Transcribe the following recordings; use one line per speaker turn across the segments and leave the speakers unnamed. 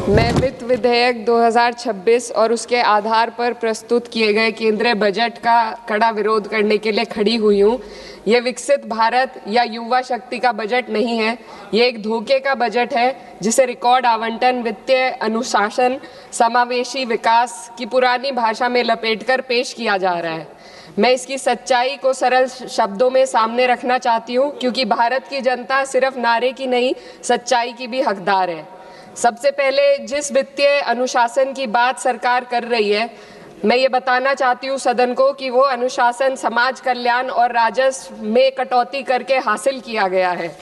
मैं वित्त विधेयक 2026 और उसके आधार पर प्रस्तुत किए गए केंद्रीय बजट का कड़ा विरोध करने के लिए खड़ी हुई हूँ। ये विकसित भारत या युवा शक्ति का बजट नहीं है, ये एक धोखे का बजट है जिसे रिकॉर्ड आवंटन, वित्तीय अनुशासन, समावेशी विकास की पुरानी भाषा में लपेटकर पेश किया जा रहा है। मैं इसकी सच्चाई को सरल शब्दों में सामने रखना चाहती हूँ, क्योंकि भारत की जनता सिर्फ नारे की नहीं, सच्चाई की भी हकदार है। सबसे पहले जिस वित्तीय अनुशासन की बात सरकार कर रही है, मैं ये बताना चाहती हूँ सदन को कि वो अनुशासन समाज कल्याण और राजस्व में कटौती करके हासिल किया गया है।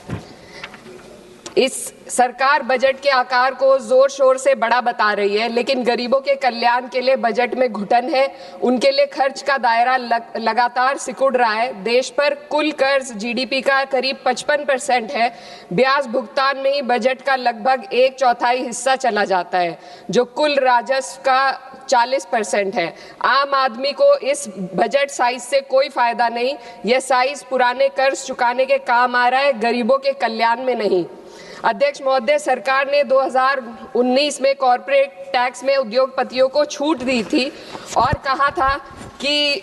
इस सरकार बजट के आकार को जोर शोर से बड़ा बता रही है, लेकिन गरीबों के कल्याण के लिए बजट में घुटन है। उनके लिए खर्च का दायरा लगातार सिकुड़ रहा है। देश पर कुल कर्ज जीडीपी का करीब 55% है। ब्याज भुगतान में ही बजट का लगभग 1/4 हिस्सा चला जाता है, जो कुल राजस्व का 40% है। आम आदमी को इस बजट साइज से कोई फायदा नहीं। यह साइज पुराने कर्ज चुकाने के काम आ रहा है, गरीबों के कल्याण में नहीं। अध्यक्ष महोदय, सरकार ने 2019 में कॉर्पोरेट टैक्स में उद्योगपतियों को छूट दी थी और कहा था कि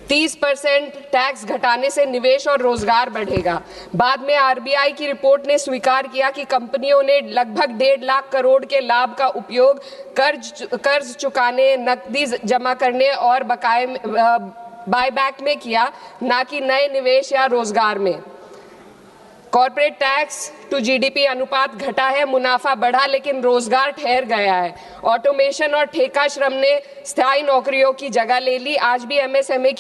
30% टैक्स घटाने से निवेश और रोजगार बढ़ेगा। बाद में आरबीआई की रिपोर्ट ने स्वीकार किया कि कंपनियों ने लगभग 1.5 लाख करोड़ के लाभ का उपयोग कर्ज चुकाने, नकदी जमा करने और बकाये बायबैक में किया, ना कि नए निवेश या रोजगार में। कॉर्पोरेट टैक्स टू जीडीपी अनुपात घटा है, मुनाफा बढ़ा, लेकिन रोजगार ठहर गया है। ऑटोमेशन और ठेका श्रम ने स्थायी नौकरियों की जगह ले ली। आज भी एमएसएमई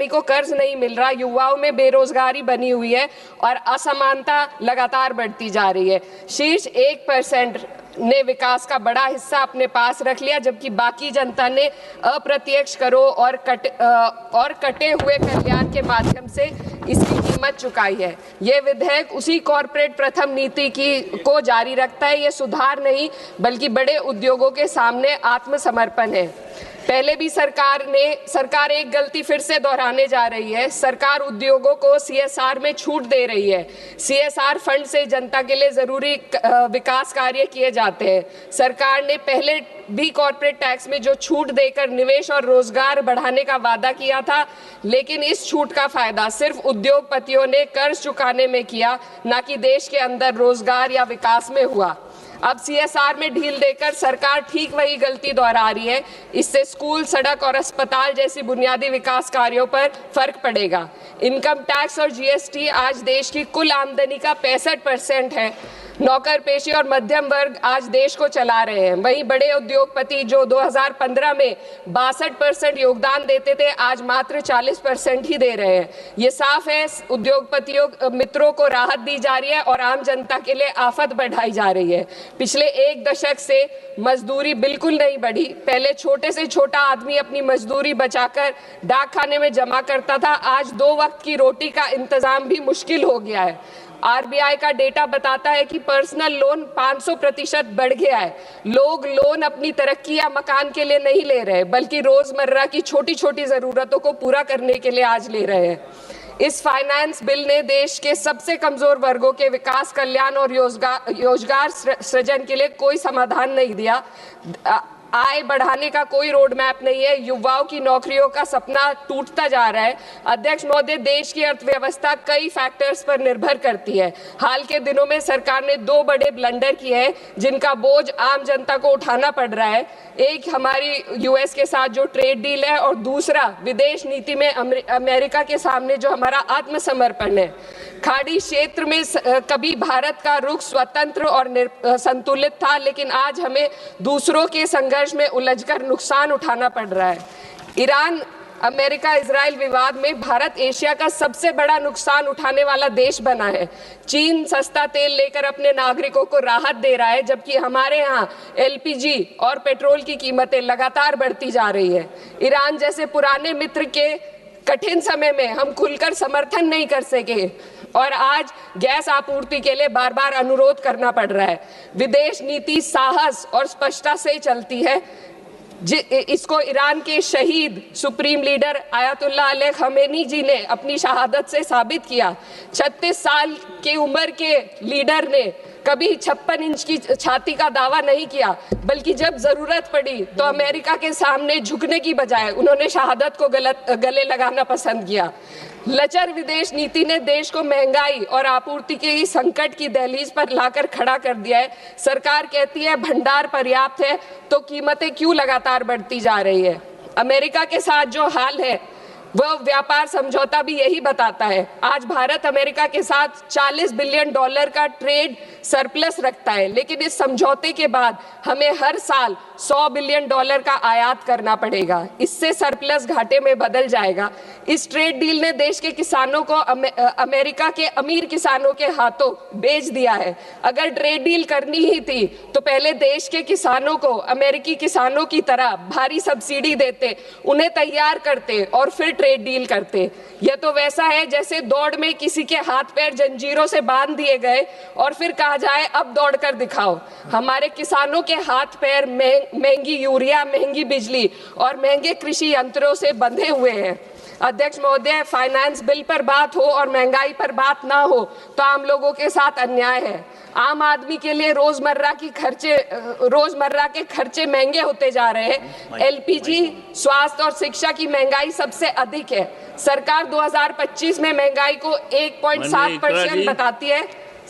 को कर्ज नहीं मिल रहा। युवाओं में बेरोजगारी बनी हुई है और असमानता लगातार बढ़ती जा रही है। शीर्ष 1% ने विकास का बड़ा हिस्सा अपने पास रख लिया, जबकि बाकी जनता ने अप्रत्यक्ष करों और कटे हुए कल्याण के माध्यम से इसकी कीमत चुकाई है। ये विधेयक उसी कॉर्पोरेट प्रथम नीति को जारी रखता है। ये सुधार नहीं, बल्कि बड़े उद्योगों के सामने आत्मसमर्पण है। पहले भी सरकार एक गलती फिर से दोहराने जा रही है। सरकार उद्योगों को सीएसआर में छूट दे रही है। सीएसआर फंड से जनता के लिए जरूरी विकास कार्य किए जाते हैं। सरकार ने पहले भी कॉर्पोरेट टैक्स में जो छूट देकर निवेश और रोजगार बढ़ाने का वादा किया था, लेकिन इस छूट का फायदा सिर्फ उद्योगपतियों ने कर्ज चुकाने में किया, ना कि देश के अंदर रोजगार या विकास में हुआ। अब सीएसआर में ढील देकर सरकार ठीक वही गलती दोहरा रही है। इससे स्कूल, सड़क और अस्पताल जैसी बुनियादी विकास कार्यों पर फर्क पड़ेगा। इनकम टैक्स और जीएसटी आज देश की कुल आमदनी का 65% है। नौकर पेशी और मध्यम वर्ग आज देश को चला रहे हैं। वहीं बड़े उद्योगपति जो 2015 में 62% योगदान देते थे, आज मात्र 40% ही दे रहे हैं। ये साफ है, उद्योगपतियों मित्रों को राहत दी जा रही है और आम जनता के लिए आफत बढ़ाई जा रही है। पिछले 1 दशक से मजदूरी बिल्कुल नहीं बढ़ी। पहले छोटे से छोटा आदमी अपनी मजदूरी बचाकर डाक खाने में जमा करता था। आज 2 वक्त की रोटी का इंतजाम भी मुश्किल हो गया है। आरबीआई का डेटा बताता है कि पर्सनल लोन 500% बढ़ गया है। लोग लोन अपनी तरक्की या मकान के लिए नहीं ले रहे, बल्कि रोजमर्रा की छोटी छोटी जरूरतों को पूरा करने के लिए आज ले रहे हैं। इस फाइनेंस बिल ने देश के सबसे कमजोर वर्गों के विकास, कल्याण और रोजगार सृजन के लिए कोई समाधान नहीं दिया। आय बढ़ाने का कोई रोड मैप नहीं है। युवाओं की नौकरियों का सपना टूटता जा रहा है। अध्यक्ष महोदय, देश की अर्थव्यवस्था कई फैक्टर्स पर निर्भर करती है। हाल के दिनों में सरकार ने 2 बड़े ब्लंडर किए हैं, जिनका बोझ आम जनता को उठाना पड़ रहा है। एक हमारी यूएस के साथ जो ट्रेड डील है, और दूसरा विदेश नीति में अमेरिका के सामने जो हमारा आत्मसमर्पण है। खाड़ी क्षेत्र में कभी भारत का रुख स्वतंत्र और संतुलित था, लेकिन आज हमें दूसरों के संघर्ष में उलझकर नुकसान उठाना पड़ रहा है। ईरान अमेरिका इजराइल विवाद में भारत एशिया का सबसे बड़ा नुकसान उठाने वाला देश बना है। चीन सस्ता तेल लेकर अपने नागरिकों को राहत दे रहा है, जबकि हमारे यहाँ एलपीजी और पेट्रोल की कीमतें लगातार बढ़ती जा रही है। ईरान जैसे पुराने मित्र के कठिन समय में हम खुलकर समर्थन नहीं कर सके और आज गैस आपूर्ति के लिए बार बार अनुरोध करना पड़ रहा है। विदेश नीति साहस और स्पष्टता से चलती है। इसको ईरान के शहीद supreme leader Ayatollah Ali Khamenei ji ने अपनी शहादत से साबित किया। 36 साल की उम्र के लीडर ने कभी 56 इंच की छाती का दावा नहीं किया, बल्कि जब जरूरत पड़ी तो अमेरिका के सामने झुकने की बजाय उन्होंने शहादत को गले लगाना पसंद किया। लचर विदेश नीति ने देश को महंगाई और आपूर्ति के संकट की दहलीज पर लाकर खड़ा कर दिया है। सरकार कहती है भंडार पर्याप्त है, तो कीमतें क्यों लगातार बढ़ती जा रही है? अमेरिका के साथ जो हाल है वह व्यापार समझौता भी यही बताता है। आज भारत अमेरिका के साथ $40 बिलियन का ट्रेड सरप्लस रखता है, लेकिन इस समझौते के बाद हमें हर साल $100 बिलियन का आयात करना पड़ेगा। इससे सरप्लस घाटे में बदल जाएगा। इस ट्रेड डील ने देश के किसानों को अमेरिका के अमीर किसानों के हाथों बेच दिया है। अगर ट्रेड डील करनी ही थी तो पहले देश के किसानों को अमेरिकी किसानों की तरह भारी सब्सिडी देते, उन्हें तैयार करते और फिर ट्रेड डील करते। यह तो वैसा है जैसे दौड़ में किसी के हाथ पैर जंजीरों से बांध दिए गए और फिर कहा जाए अब दौड़ कर दिखाओ। हमारे किसानों के हाथ पैर महंगी यूरिया, महंगी बिजली और महंगे कृषि यंत्रों से बंधे हुए हैं। अध्यक्ष महोदय, फाइनेंस बिल पर बात हो और महंगाई पर बात ना हो तो आम लोगों के साथ अन्याय है। आम आदमी के लिए रोजमर्रा के खर्चे महंगे होते जा रहे हैं। एलपीजी, स्वास्थ्य और शिक्षा की महंगाई सबसे अधिक है। सरकार 2025 में महंगाई को 1.7% बताती है।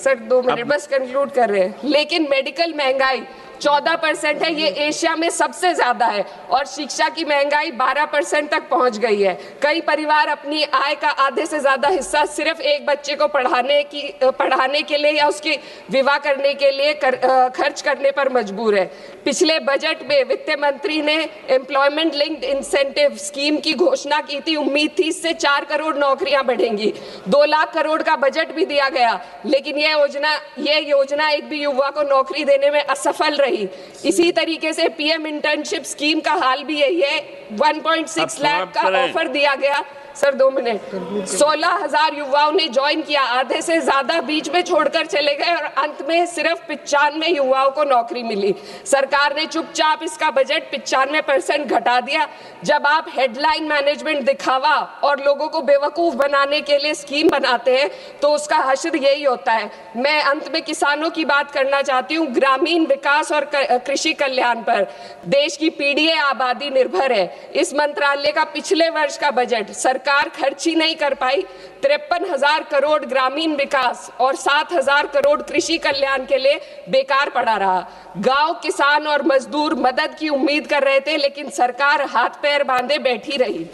सर 2 मिनट बस कंक्लूड कर रहे हैं। लेकिन मेडिकल महंगाई 14% है, ये एशिया में सबसे ज्यादा है। और शिक्षा की महंगाई 12% तक पहुंच गई है। कई परिवार अपनी आय का आधे से ज्यादा हिस्सा सिर्फ एक बच्चे को पढ़ाने के लिए या उसकी विवाह करने के लिए खर्च करने पर मजबूर है। पिछले बजट में वित्त मंत्री ने एम्प्लॉयमेंट लिंक्ड इंसेंटिव स्कीम की घोषणा की थी। उम्मीद थी इससे 4 करोड़ नौकरियां बढ़ेंगी। 2 लाख करोड़ का बजट भी दिया गया, लेकिन ये योजना एक भी युवा को नौकरी देने में असफल रही। इसी तरीके से पीएम इंटर्नशिप स्कीम का हाल भी यही है। 1.6 लाख का ऑफर दिया गया। Sir 2 minute. 16,000 युवाओं ने ज्वाइन किया, आधे से ज्यादा बीच में छोड़कर चले गए और अंत में सिर्फ 95 युवाओं को नौकरी मिली। सरकार ने चुपचाप इसका बजट 95% घटा दिया। जब आप हेडलाइन मैनेजमेंट, दिखावा और लोगों को बेवकूफ बनाने के लिए स्कीम बनाते हैं तो उसका हश्र यही होता है। मैं अंत में किसानों की बात करना चाहती हूँ। ग्रामीण विकास और कृषि कल्याण पर देश की पीढ़ी आबादी निर्भर है। इस मंत्रालय का पिछले वर्ष का बजट सरकार खर्च ही नहीं कर पाई। 53,000 करोड़ ग्रामीण विकास और 7,000 करोड़ कृषि कल्याण के लिए बेकार पड़ा रहा। गांव, किसान और मजदूर मदद की उम्मीद कर रहे थे, लेकिन सरकार हाथ पैर बांधे बैठी रही।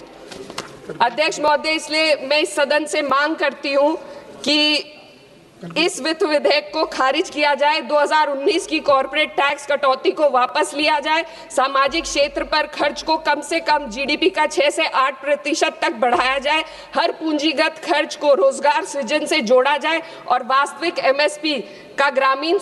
अध्यक्ष महोदय, इसलिए मैं इस सदन से मांग करती हूं कि इस वित्त विधेयक को खारिज किया जाए। 2019 की कॉर्पोरेट टैक्स कटौती को वापस लिया जाए। सामाजिक क्षेत्र पर खर्च को कम से कम जीडीपी का 6 से 8% तक बढ़ाया जाए। हर पूंजीगत खर्च को रोजगार सृजन से जोड़ा जाए और वास्तविक एमएसपी का ग्रामीण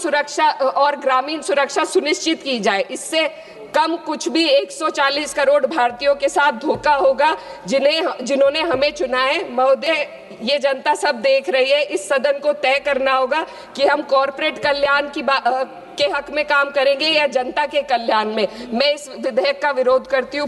सुरक्षा सुनिश्चित की जाए। इससे कम कुछ भी 140 करोड़ भारतीयों के साथ धोखा होगा जिन्होंने हमें चुना है। महोदय, ये जनता सब देख रही है। इस सदन को तय करना होगा कि हम कॉर्पोरेट कल्याण के हक में काम करेंगे या जनता के कल्याण में। मैं इस विधेयक का विरोध करती हूँ।